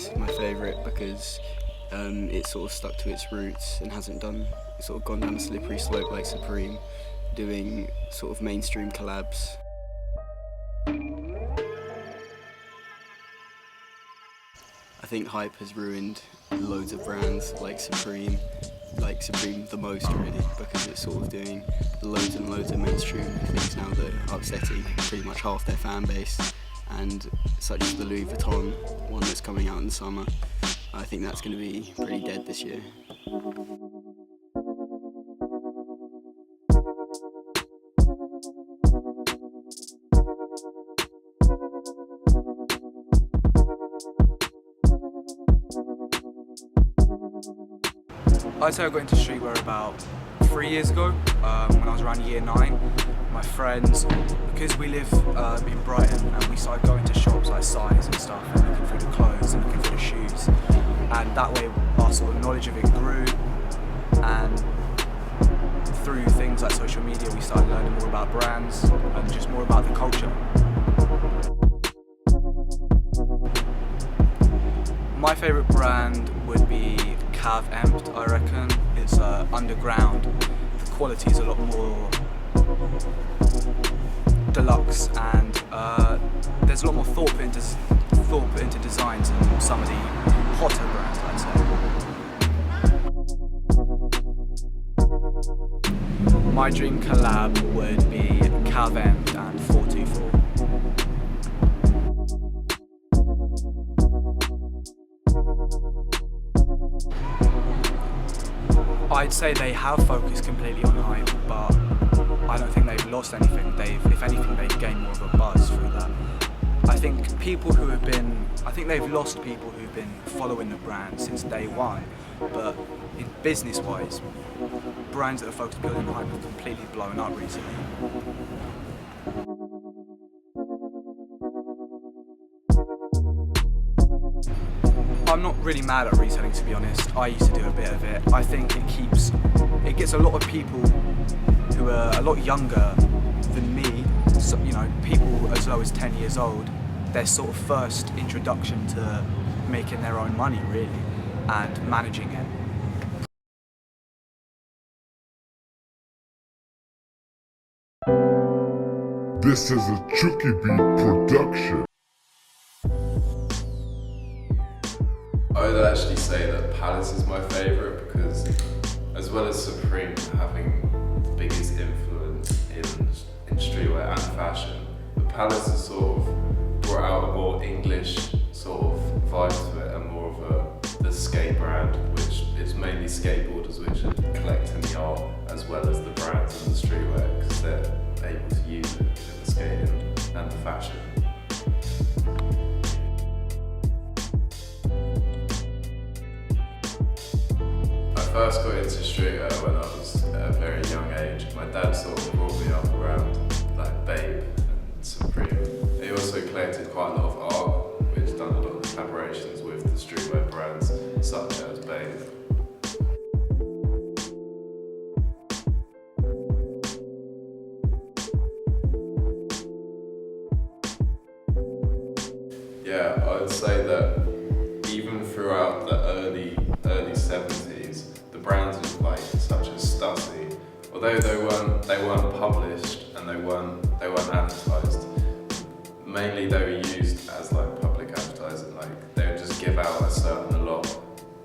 is my favourite because it sort of stuck to its roots and hasn't sort of gone down a slippery slope like Supreme, doing sort of mainstream collabs. I think hype has ruined loads of brands like Supreme the most really, because it's sort of doing loads and loads of mainstream things now that are upsetting pretty much half their fan base, and such as the Louis Vuitton one that's coming out in the summer. I think that's going to be pretty dead this year. I'd say I got into streetwear about 3 years ago, when I was around year 9. My friends, because we live in Brighton, and we started going to shops like Size and stuff, and looking through the clothes and looking through the shoes. And that way our sort of knowledge of it grew, and through things like social media we started learning more about brands and just more about the culture. My favourite brand would be Cav Empt, I reckon. It's underground. The quality is a lot more deluxe, and there's a lot more thought put into designs than some of the hotter brands, I'd say. My dream collab would be Cav Empt and 424. I'd say they have focused completely on hype, but I don't think they've lost anything. If anything, they've gained more of a buzz through that. I think they've lost people who've been following the brand since day one, but in business-wise, brands that are focused purely on hype have completely blown up recently. I'm not really mad at reselling, to be honest. I used to do a bit of it. I think it gets a lot of people who are a lot younger than me, so, you know, people as low as 10 years old, their sort of first introduction to making their own money, really, and managing it. This is a Chucky Beat production. I would actually say that Palace is my favourite because, as well as Supreme having the biggest influence in streetwear and fashion, the Palace has sort of brought out a more English sort of vibe to it, and more of the skate brand, which is mainly skateboarders which are collecting the art as well as the brands and the streetwear, because they're able to use it in the skating and the fashion. I first got into streetwear when I was at a very young age. My dad sort of brought me up around like Babe and Supreme. He also collected quite a lot of art, which done a lot of collaborations with the streetwear brands such as Babe. Yeah, I would say that even throughout the early 70s, the brands like such as Stussy, although they weren't published and they weren't advertised, mainly they were used as like public advertising. Like they would just give out a certain lot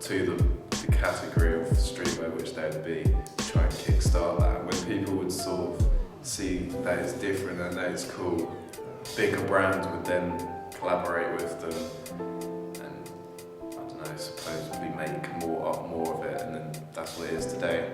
to the category of streetwear which they'd be, try and kickstart that. When people would sort of see that it's different and that it's cool, bigger brands would then collaborate with them, and I don't know, I suppose we make more of it, and then that's what it is today.